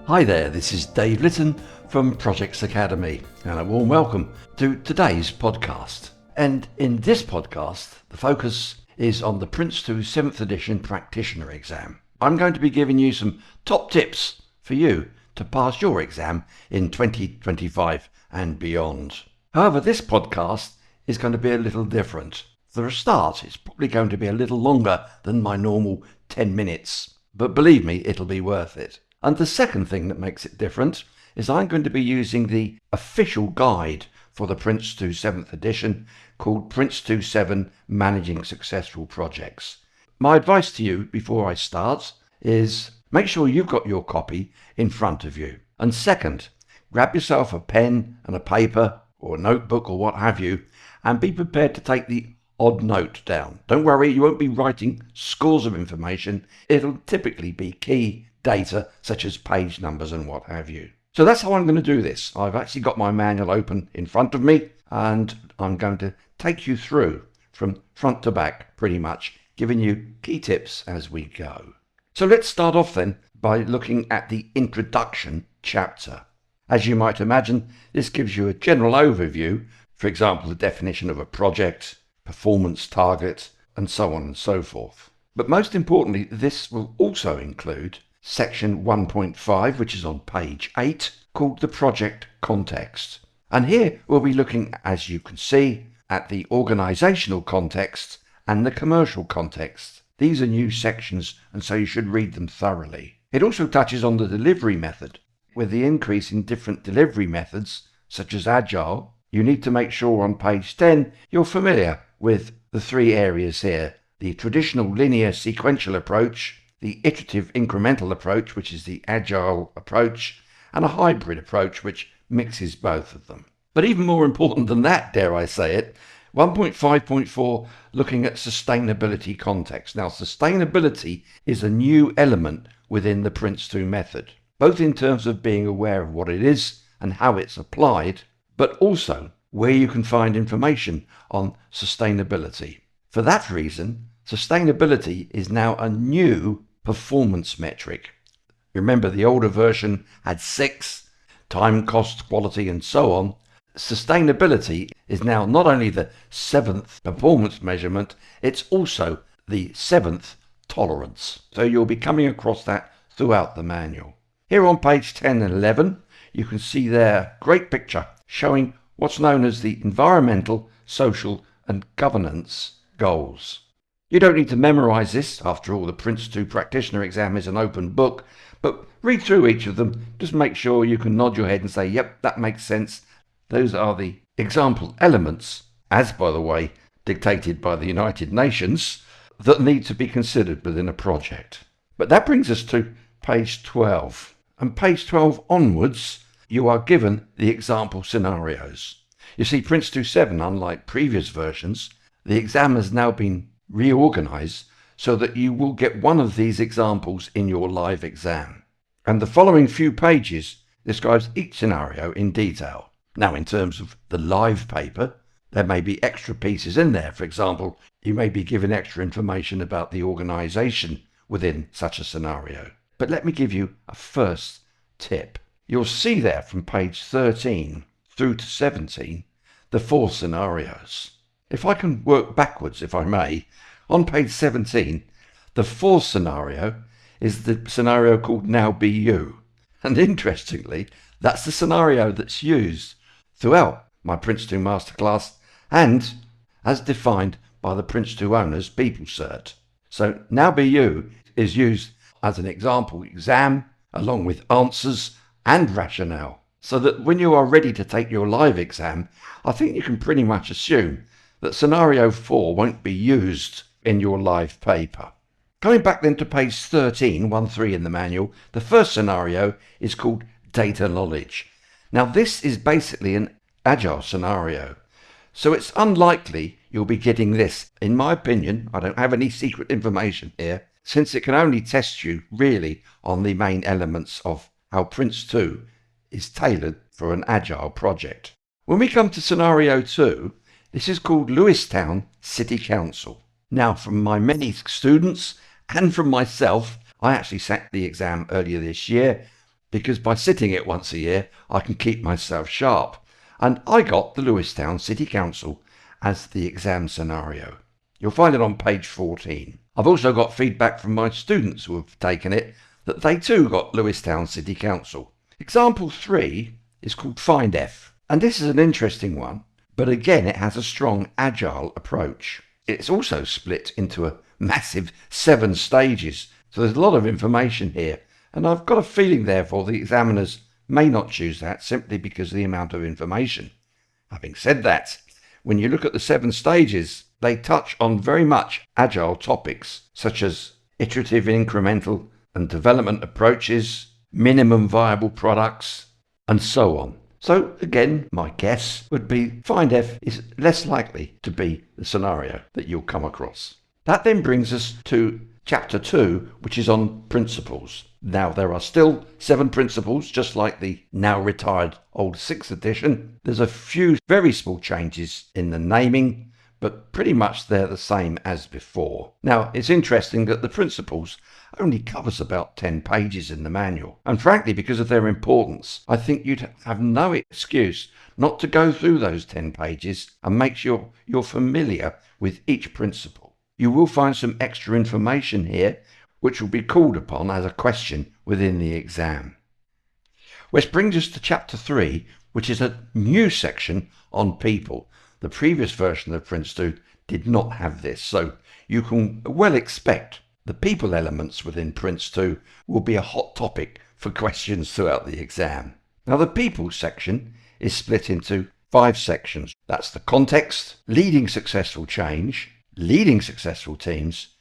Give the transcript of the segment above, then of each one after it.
Hi there, this is Dave Litton from Projex Academy, and a warm welcome to today's podcast. And in this podcast, the focus is on the PRINCE2 7th edition Practitioner exam. I'm going to be giving you some top tips for you to pass your exam in 2025 and beyond. However, this podcast is going to be a little different. For a start, it's probably going to be a little longer than my normal 10 minutes, but believe me, it'll be worth it. And the second thing that makes it different is I'm going to be using the official guide for the PRINCE2 7th edition called PRINCE2 7 Managing Successful Projects. My advice to you before I start is make sure you've got your copy in front of you. And second, grab yourself a pen and a paper or a notebook or what have you, and be prepared to take the odd note down. Don't worry, you won't be writing scores of information. It'll typically be key data such as page numbers and what have you. So that's how I'm going to do this. I've actually got my manual open in front of me, and I'm going to take you through from front to back pretty much, giving you key tips as we go. So let's start off then by looking at the introduction chapter. As you might imagine, this gives you a general overview, for example, the definition of a project, performance target, and so on and so forth. But most importantly, this will also include Section 1.5, which is on page 8, called the project context. And here we'll be looking, as you can see, at the organisational context and the commercial context. These are new sections, and so you should read them thoroughly. It also touches on the delivery method. With the increase in different delivery methods, such as Agile, you need to make sure on page 10 you're familiar with the three areas here: the traditional linear sequential approach, the iterative incremental approach, which is the agile approach, and a hybrid approach, which mixes both of them. But even more important than that, dare I say it, 1.5.4, looking at sustainability context. Now, sustainability is a new element within the PRINCE2 method, both in terms of being aware of what it is and how it's applied, but also where you can find information on sustainability. For that reason, sustainability is now a new performance metric. Remember, the older version had 6, time, cost, quality, and so on. Sustainability is now not only the 7th performance measurement, it's also the 7th tolerance. So you'll be coming across that throughout the manual. Here on page 10 and 11, you can see there a great picture showing what's known as the environmental, social, and governance goals. You don't need to memorize this. After all, the PRINCE2 Practitioner exam is an open book, but read through each of them. Just make sure you can nod your head and say, yep, that makes sense. Those are the example elements, as by the way, dictated by the United Nations, that need to be considered within a project. But that brings us to page 12. And page 12 onwards, you are given the example scenarios. You see, PRINCE2 7, unlike previous versions, the exam has now been reorganize so that you will get one of these examples in your live exam. And the following few pages describes each scenario in detail. Now, in terms of the live paper, there may be extra pieces in there. For example, you may be given extra information about the organization within such a scenario. But let me give you a first tip. You'll see there from page 13 through to 17 the 4 scenarios. If I can work backwards, if I may, on page 17, the 4th scenario is the scenario called Now Be You. And interestingly, that's the scenario that's used throughout my PRINCE2 Masterclass and as defined by the PRINCE2 Owners People Cert. So Now Be You is used as an example exam along with answers and rationale, so that when you are ready to take your live exam, I think you can pretty much assume that scenario 4 won't be used in your live paper. Coming back then to page 13, 1.3 in the manual, the first scenario is called data knowledge. Now this is basically an agile scenario, so it's unlikely you'll be getting this. In my opinion, I don't have any secret information here, since it can only test you really on the main elements of how PRINCE2 is tailored for an agile project. When we come to scenario 2, this is called Lewistown City Council. Now, from my many students and from myself, I actually sat the exam earlier this year. because by sitting it once a year, I can keep myself sharp. And I got the Lewistown City Council as the exam scenario. You'll find it on page 14. I've also got feedback from my students who have taken it that they too got Lewistown City Council. Example 3 is called Find F, and this is an interesting one, but again it has a strong agile approach. It's also split into a massive 7 stages, so there's a lot of information here, and I've got a feeling therefore the examiners may not choose that simply because of the amount of information. Having said that, when you look at the 7 stages, they touch on very much agile topics such as iterative, incremental and development approaches, minimum viable products, and so on. So again, my guess would be Find F is less likely to be the scenario that you'll come across. That then brings us to Chapter 2, which is on principles. Now, there are still 7 principles, just like the now retired old 6th edition. There's a few very small changes in the naming, but pretty much they're the same as before. Now, it's interesting that the principles only covers about 10 pages in the manual. And frankly, because of their importance, I think you'd have no excuse not to go through those 10 pages and make sure you're familiar with each principle. You will find some extra information here, which will be called upon as a question within the exam. Which brings us to Chapter 3, which is a new section on people. The previous version of PRINCE2 did not have this, so you can well expect the people elements within PRINCE2 will be a hot topic for questions throughout the exam. Now, the people section is split into 5 sections. That's the context, leading successful change, leading successful teams,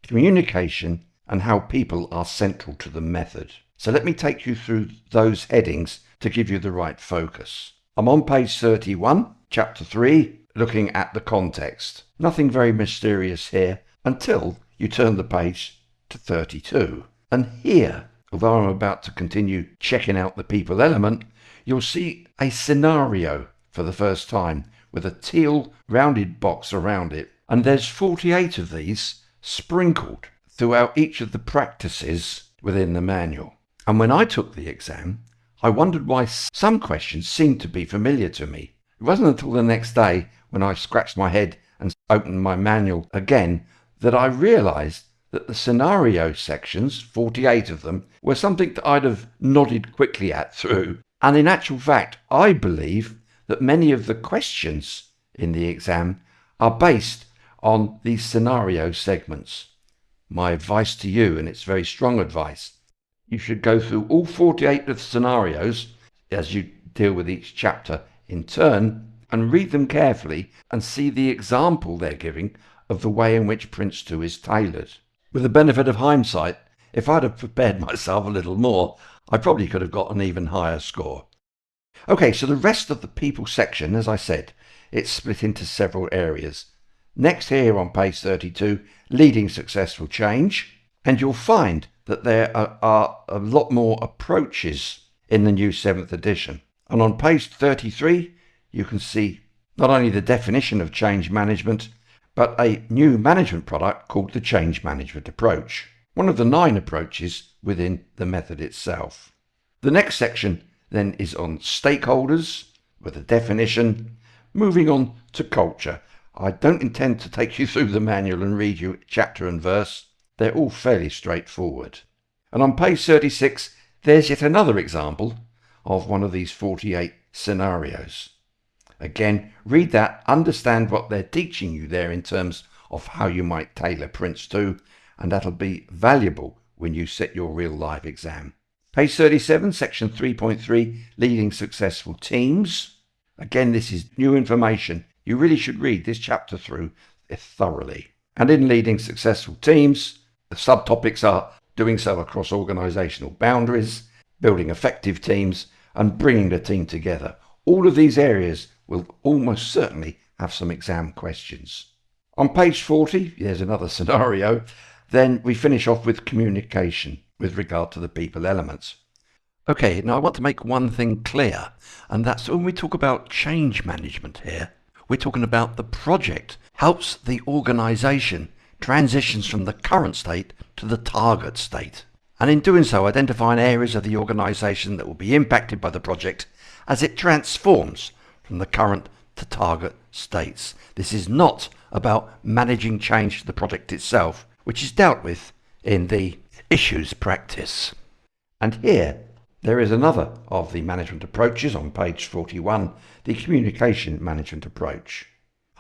communication, and how people are central to the method. So let me take you through those headings to give you the right focus. I'm on page 31, Chapter 3, looking at the context. Nothing very mysterious here until you turn the page to 32. And here, although I'm about to continue checking out the people element, you'll see a scenario for the first time with a teal rounded box around it. And there's 48 of these sprinkled throughout each of the practices within the manual. And when I took the exam, I wondered why some questions seemed to be familiar to me. It wasn't until the next day when I scratched my head and opened my manual again that I realised that the scenario sections, 48 of them, were something that I'd have nodded quickly at through. And in actual fact, I believe that many of the questions in the exam are based on these scenario segments. My advice to you, and it's very strong advice, you should go through all 48 of the scenarios as you deal with each chapter in turn and read them carefully and see the example they're giving of the way in which PRINCE2 is tailored. With the benefit of hindsight, if I'd have prepared myself a little more, I probably could have got an even higher score. Okay, so the rest of the people section, as I said, it's split into several areas. Next here on page 32, leading successful change, and you'll find that there are a lot more approaches in the new 7th edition. And on page 33, you can see not only the definition of change management, but a new management product called the change management approach, one of the 9 approaches within the method itself. The next section then is on stakeholders with a definition, moving on to culture. I don't intend to take you through the manual and read you chapter and verse. They're all fairly straightforward. And on page 36, there's yet another example of one of these 48 scenarios. Again, read that, understand what they're teaching you there in terms of how you might tailor PRINCE2, and that'll be valuable when you set your real live exam. Page 37, section 3.3, leading successful teams. Again, this is new information. You really should read this chapter through thoroughly. And in leading successful teams, the subtopics are doing so across organisational boundaries, building effective teams, and bringing the team together. All of these areas will almost certainly have some exam questions. On page 40, there's another scenario. Then we finish off with communication with regard to the people elements. Okay, now I want to make one thing clear, and that's when we talk about change management here, we're talking about the project helps the organisation transitions from the current state to the target state. and in doing so identifying areas of the organisation that will be impacted by the project as it transforms from the current to target states. This is not about managing change to the project itself, which is dealt with in the issues practice. And here there is another of the management approaches on page 41, the communication management approach.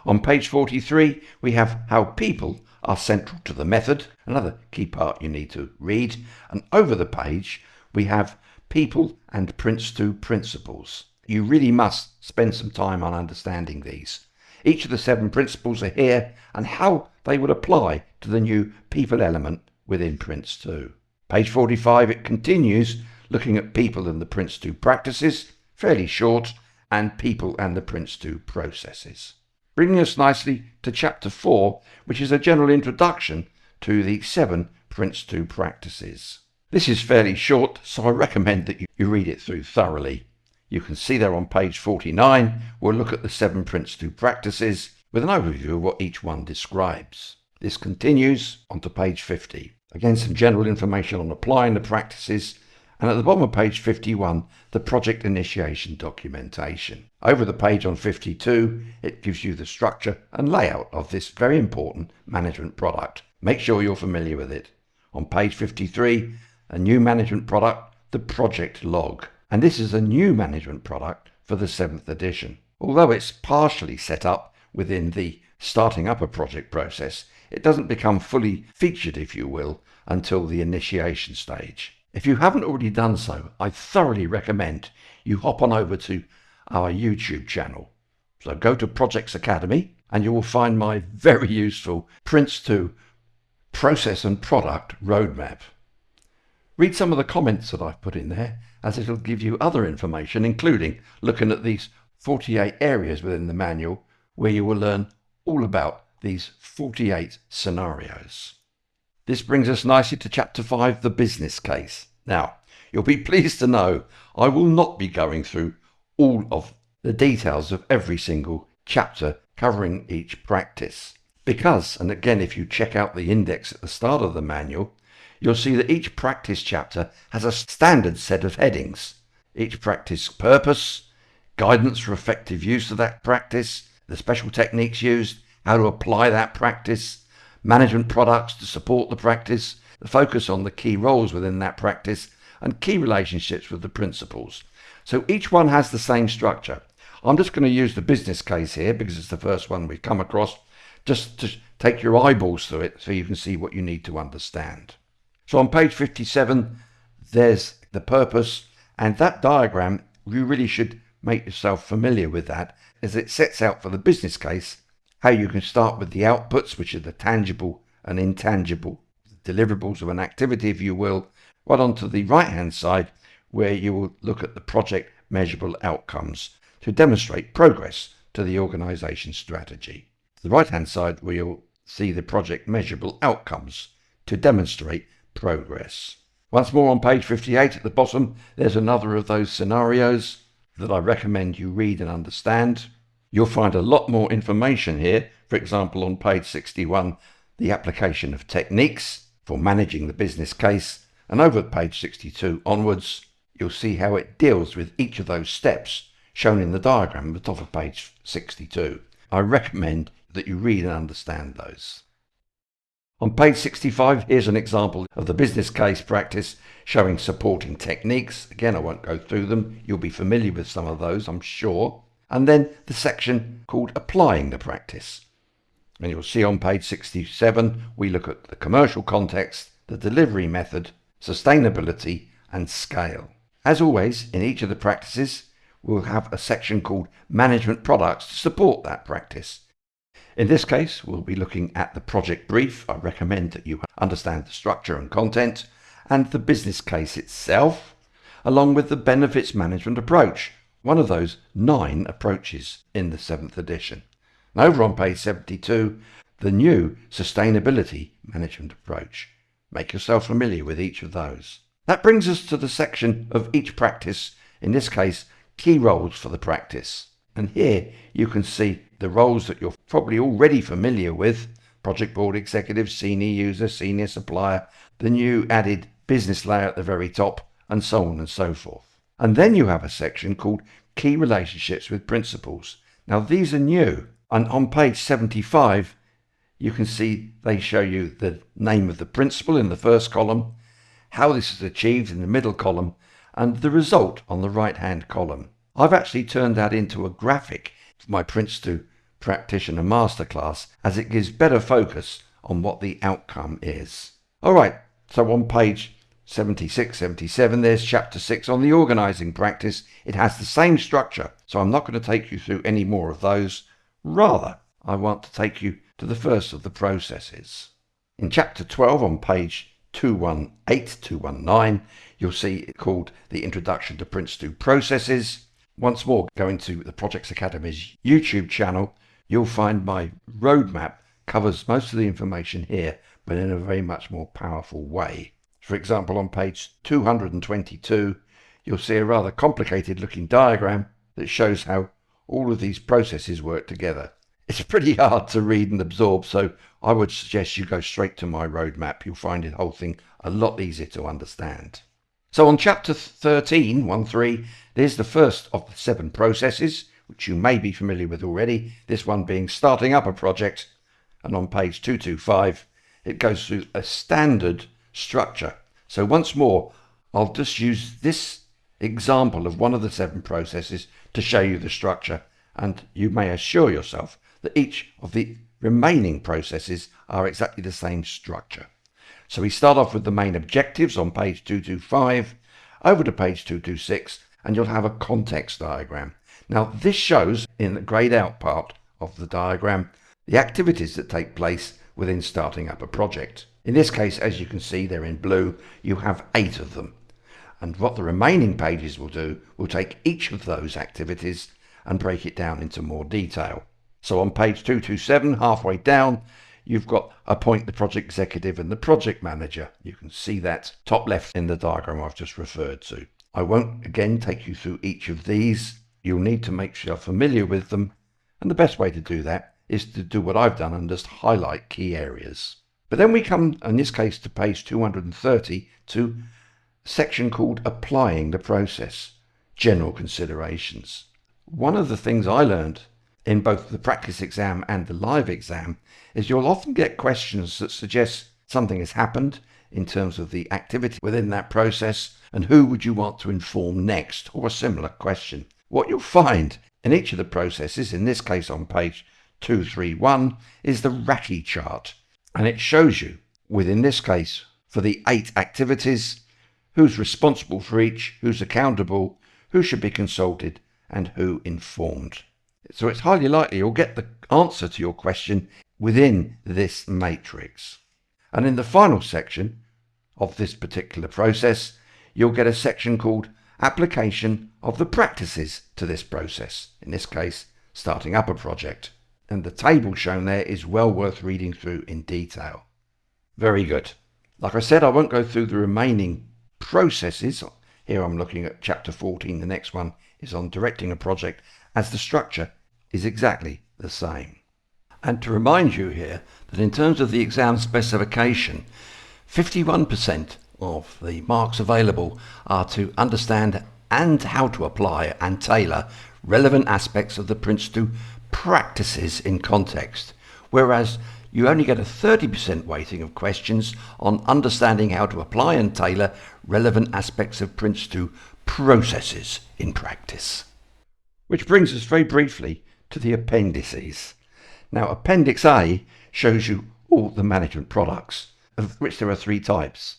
On page 43 we have how people are central to the method, another key part you need to read, and over the page we have people and PRINCE2 principles. You really must spend some time on understanding these. Each of the 7 principles are here and how they would apply to the new people element within PRINCE2. Page 45 it continues looking at people and the PRINCE2 practices, fairly short, and people and the PRINCE2 processes. Bringing us nicely to chapter 4, which is a general introduction to the 7 PRINCE2 practices. This is fairly short, so I recommend that you read it through thoroughly. You can see there on page 49, we'll look at the 7 PRINCE2 practices with an overview of what each one describes. This continues onto page 50. Again, some general information on applying the practices, and at the bottom of page 51, the project initiation documentation. Over the page on 52, it gives you the structure and layout of this very important management product. Make sure you're familiar with it. On page 53, a new management product, the project log. And this is a new management product for the 7th edition. Although it's partially set up within the starting up a project process, it doesn't become fully featured, if you will, until the initiation stage. If you haven't already done so, I thoroughly recommend you hop on over to our YouTube channel. So go to Projex Academy and you will find my very useful PRINCE2 process and product roadmap. Read some of the comments that I've put in there, as it'll give you other information, including looking at these 48 areas within the manual where you will learn all about these 48 scenarios. This brings us nicely to chapter 5, the business case. Now, you'll be pleased to know I will not be going through all of the details of every single chapter covering each practice. Because, and again, if you check out the index at the start of the manual, you'll see that each practice chapter has a standard set of headings. Each practice purpose, guidance for effective use of that practice, the special techniques used, how to apply that practice, management products to support the practice, the focus on the key roles within that practice, and key relationships with the principals. So each one has the same structure. I'm just going to use the business case here because it's the first one we've come across, just to take your eyeballs through it so you can see what you need to understand. So on page 57, there's the purpose, and that diagram, you really should make yourself familiar with that, as it sets out for the business case how you can start with the outputs, which are the tangible and intangible deliverables of an activity, if you will, right onto the right-hand side, where you will look at the project measurable outcomes to demonstrate progress to the organisation strategy. The right-hand side, where you'll see the project measurable outcomes to demonstrate progress. Once more on page 58 at the bottom, there's another of those scenarios that I recommend you read and understand. You'll find a lot more information here. For example, on page 61, the application of techniques for managing the business case, and over page 62 onwards, you'll see how it deals with each of those steps shown in the diagram at the top of page 62. I recommend that you read and understand those. On page 65, here's an example of the business case practice showing supporting techniques. Again, I won't go through them. You'll be familiar with some of those, I'm sure. And then the section called applying the practice. And you'll see on page 67, we look at the commercial context, the delivery method, sustainability, and scale. As always, in each of the practices, we'll have a section called management products to support that practice. In this case, we'll be looking at the project brief. I recommend that you understand the structure and content, and the business case itself, along with the benefits management approach, one of those 9 approaches in the 7th edition. And over on page 72, the new sustainability management approach. Make yourself familiar with each of those. That brings us to the section of each practice, in this case, key roles for the practice. And here you can see the roles that you're probably already familiar with: project board executive, senior user, senior supplier, the new added business layer at the very top, and so on and so forth. And then you have a section called Key Relationships with Principals. Now these are new, and on page 75 you can see they show you the name of the principal in the first column, how this is achieved in the middle column, and the result on the right hand column. I've actually turned that into a graphic for my Prince2 Practitioner Masterclass, as it gives better focus on what the outcome is. Alright, so on page 76, 77, there's chapter 6 on the organising practice. It has the same structure, so I'm not going to take you through any more of those. Rather, I want to take you to the first of the processes. In chapter 12 on page 218, 219, you'll see it called the Introduction to Prince2 Processes. Once more, going to the Projex Academy's YouTube channel, you'll find my roadmap covers most of the information here, but in a very much more powerful way. For example, on page 222, you'll see a rather complicated looking diagram that shows how all of these processes work together. It's pretty hard to read and absorb, so I would suggest you go straight to my roadmap. You'll find the whole thing a lot easier to understand. So on chapter 13, 1.3, there's the first of the 7 processes, which you may be familiar with already, this one being starting up a project. And on page 225, it goes through a standard structure. So once more, I'll just use this example of one of the 7 processes to show you the structure, and you may assure yourself that each of the remaining processes are exactly the same structure. So we start off with the main objectives on page 225, over to page 226, and you'll have a context diagram. Now this shows, in the grayed out part of the diagram, the activities that take place within starting up a project. In this case, as you can see, they're in blue. You have 8 of them. And what the remaining pages will do, will take each of those activities and break it down into more detail. So on page 227, halfway down, you've got appoint the project executive and the project manager. You can see that top left in the diagram I've just referred to. I won't again take you through each of these. You'll need to make sure you're familiar with them. And the best way to do that is to do what I've done and just highlight key areas. But then we come, in this case, to page 230, to a section called Applying the Process, General Considerations. One of the things I learned in both the practice exam and the live exam is you'll often get questions that suggest something has happened in terms of the activity within that process, and who would you want to inform next, or a similar question. What you'll find in each of the processes, in this case on page 231, is the Ratty chart. And it shows you, within this case, for the 8 activities, who's responsible for each, who's accountable, who should be consulted, and who informed. So it's highly likely you'll get the answer to your question within this matrix. And in the final section of this particular process, you'll get a section called Application of the Practices to this process, in this case, starting up a project. And the table shown there is well worth reading through in detail. Very good. Like I said, I won't go through the remaining processes. Here I'm looking at chapter 14. The next one is on directing a project, as the structure is exactly the same. And to remind you here that in terms of the exam specification, 51% of the marks available are to understand and how to apply and tailor relevant aspects of the Prince2 practices in context, whereas you only get a 30% weighting of questions on understanding how to apply and tailor relevant aspects of Prince2 processes in practice. Which brings us very briefly to the appendices. Now, Appendix A shows you all the management products, of which there are 3 types: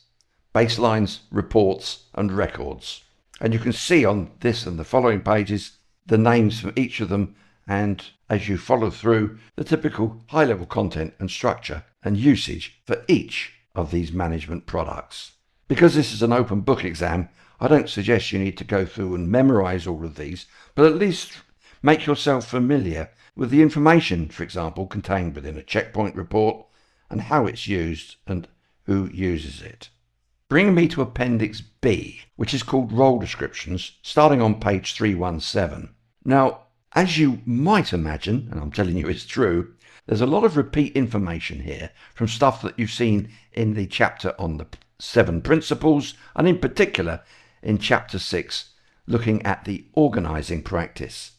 baselines, reports, and records. And you can see on this and the following pages the names for each of them, and as you follow through, the typical high-level content and structure and usage for each of these management products. Because this is an open book exam, I don't suggest you need to go through and memorize all of these, but at least make yourself familiar with the information, for example, contained within a checkpoint report and how it's used and who uses it. Bringing me to Appendix B, which is called Role Descriptions, starting on page 317. Now, as you might imagine, and I'm telling you it's true, there's a lot of repeat information here from stuff that you've seen in the chapter on the 7 principles, and in particular in Chapter 6, looking at the organising practice.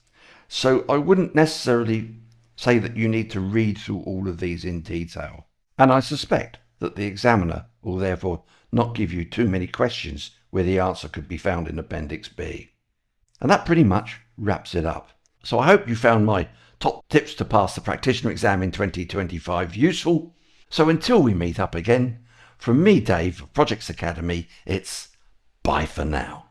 So I wouldn't necessarily say that you need to read through all of these in detail. And I suspect that the examiner will therefore not give you too many questions where the answer could be found in Appendix B. And that pretty much wraps it up. So I hope you found my top tips to pass the practitioner exam in 2025 useful. So until we meet up again, from me, Dave, of Projex Academy, it's bye for now.